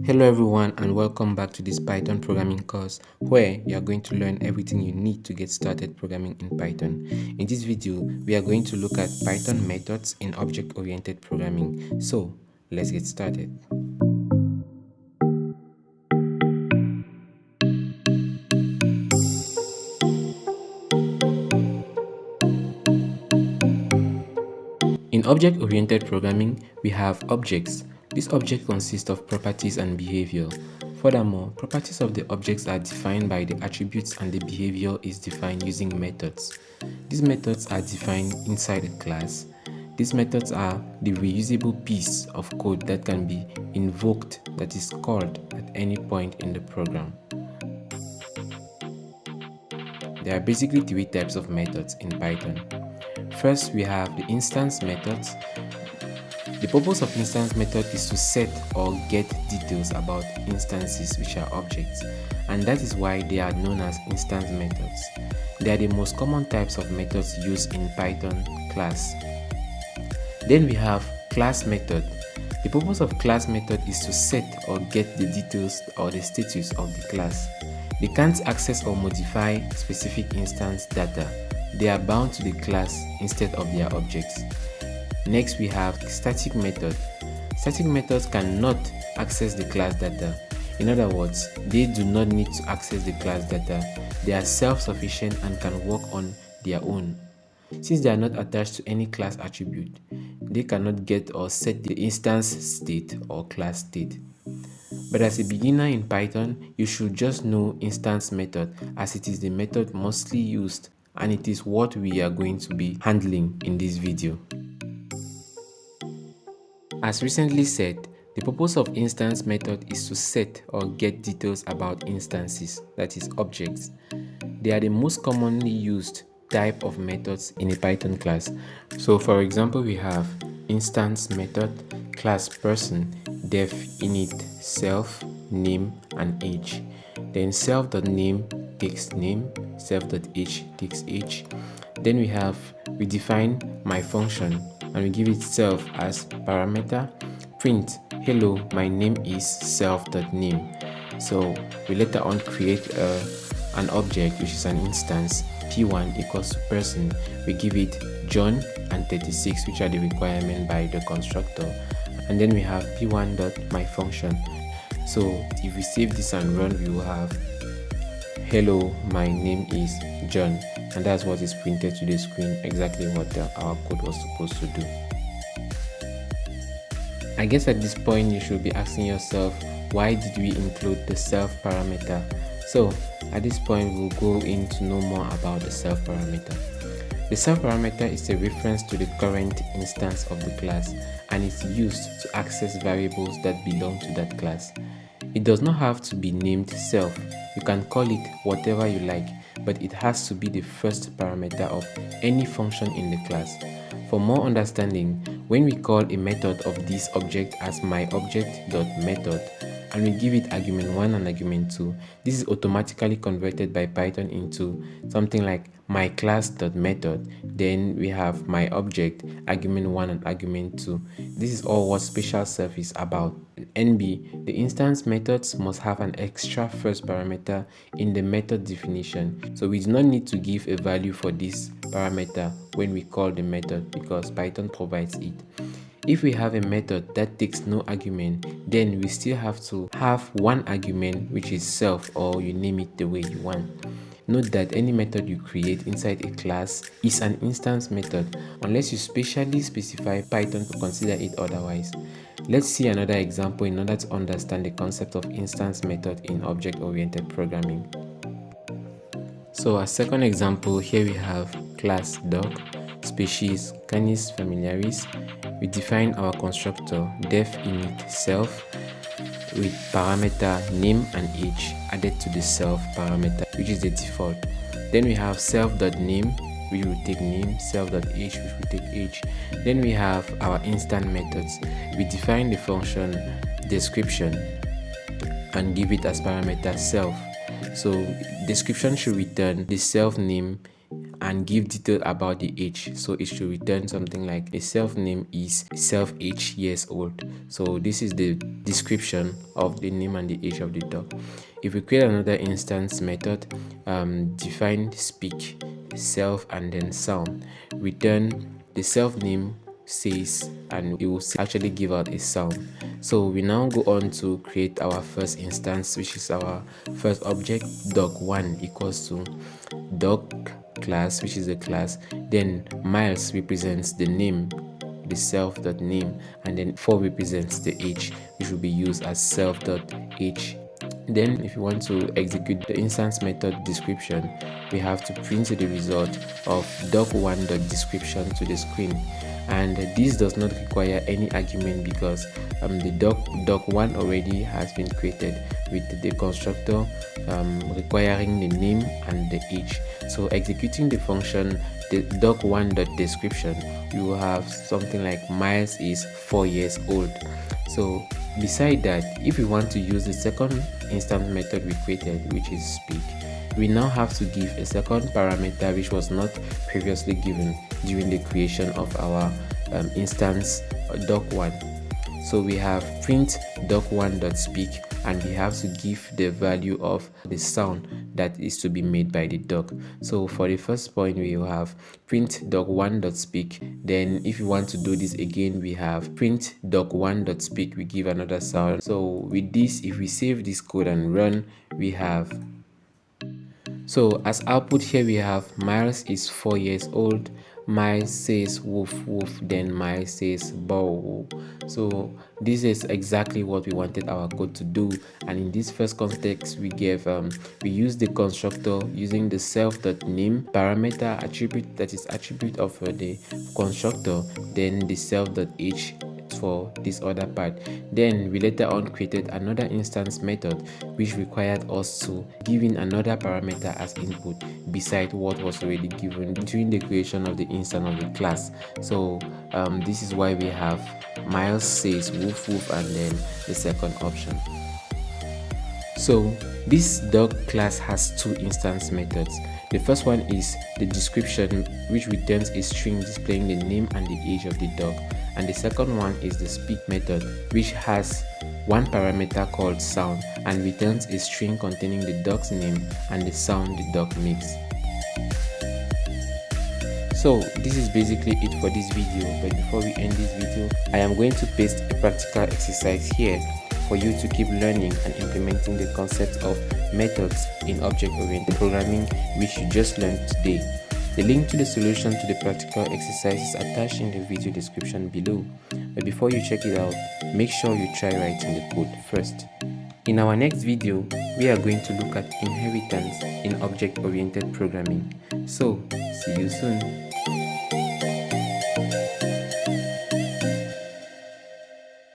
Hello everyone and welcome back to this Python programming course where you are going to learn everything you need to get started programming in Python. In this video, we are going to look at Python methods in object-oriented programming. So, let's get started. In object-oriented programming, we have objects. This object consists of properties and behavior. Furthermore, properties of the objects are defined by the attributes and the behavior is defined using methods. These methods are defined inside a class. These methods are the reusable piece of code that can be invoked, that is called at any point in the program. There are basically three types of methods in Python. First, we have the instance methods. The purpose of instance method is to set or get details about instances which are objects, and that is why they are known as instance methods. They are the most common types of methods used in Python class. Then we have class method. The purpose of class method is to set or get the details or the status of the class. They can't access or modify specific instance data. They are bound to the class instead of their objects. Next, we have static method. Static methods cannot access the class data. In other words, they do not need to access the class data. They are self-sufficient and can work on their own. Since they are not attached to any class attribute, they cannot get or set the instance state or class state. But as a beginner in Python, you should just know instance method as it is the method mostly used and it is what we are going to be handling in this video. As recently said, the purpose of instance method is to set or get details about instances, that is objects. They are the most commonly used type of methods in a Python class. So for example, we have instance method, class person, def init self, name and age. Then self.name takes name, self.age takes age. Then we define my function and we give it self as parameter. Print hello, my name is self.name. So we later on create an object which is an instance p1 equals to person. We give it John and 36, which are the requirement by the constructor, and then we have p1.myfunction. So if we save this and run, we will have hello, my name is John, and that's what is printed to the screen, exactly what our code was supposed to do. I guess at this point you should be asking yourself, why did we include the self parameter? So at this point we'll go in to know more about the self parameter. The self parameter is a reference to the current instance of the class and it's used to access variables that belong to that class. It does not have to be named self. You can call it whatever you like, but it has to be the first parameter of any function in the class. For more understanding, when we call a method of this object as myObject.method and we give it argument 1 and argument 2, this is automatically converted by Python into something like myClass.method. Then we have myObject, argument 1 and argument 2. This is all what special self is about. NB, the instance methods must have an extra first parameter in the method definition. So we do not need to give a value for this parameter when we call the method because Python provides it. If we have a method that takes no argument, then we still have to have one argument, which is self, or you name it the way you want. Note that any method you create inside a class is an instance method unless you specially specify Python to consider it otherwise. Let's see another example in order to understand the concept of instance method in object-oriented programming. So as second example, here we have class dog, species Canis familiaris. We define our constructor def init self with parameter name and age added to the self parameter, which is the default. Then we have self.name, which will take name, self.age, which will take age. Then we have our instant methods. We define the function description and give it as parameter self. So description should return the self name and give detail about the age. So it should return something like a self name is self age years old. So this is the description of the name and the age of the dog. If we create another instance method, define speak, self, and then sound, return the self name says, and it will actually give out a sound. So we now go on to create our first instance, which is our first object. Dog1 equals to dog class, which is a class. Then miles represents the name, the self.name, and then 4 represents the age, which will be used as self.age. Then if you want to execute the instance method description, we have to print the result of doc1.description to the screen, and this does not require any argument because the doc1 already has been created with the constructor requiring the name and the age. So executing the function the doc1.description, you will have something like miles is 4 years old. So beside that, if we want to use the second instance method we created, which is speak, we now have to give a second parameter which was not previously given during the creation of our instance doc1. So we have print doc1.speak, and we have to give the value of the sound that is to be made by the dog. So for the first point, we will have print doc1.speak. Then if you want to do this again, we have print doc1.speak, we give another sound. So with this, if we save this code and run, we have, so as output here we have miles is 4 years old, miles says woof woof, then miles says bow. So this is exactly what we wanted our code to do. And in this first context, we gave we use the constructor using the self.name parameter attribute, that is attribute of the constructor, then the self.age for this other part. Then we later on created another instance method which required us to give in another parameter as input beside what was already given during the creation of the instance of the class. So this is why we have miles says woof woof and then the second option. So this dog class has two instance methods. The first one is the description, which returns a string displaying the name and the age of the dog, and the second one is the speak method, which has one parameter called sound and returns a string containing the dog's name and the sound the dog makes. So this is basically it for this video, but before we end this video, I am going to paste a practical exercise here for you to keep learning and implementing the concept of methods in object-oriented programming which you just learned today. The link to the solution to the practical exercise is attached in the video description below. But before you check it out, make sure you try writing the code first. In our next video, we are going to look at inheritance in object-oriented programming. So, see you soon.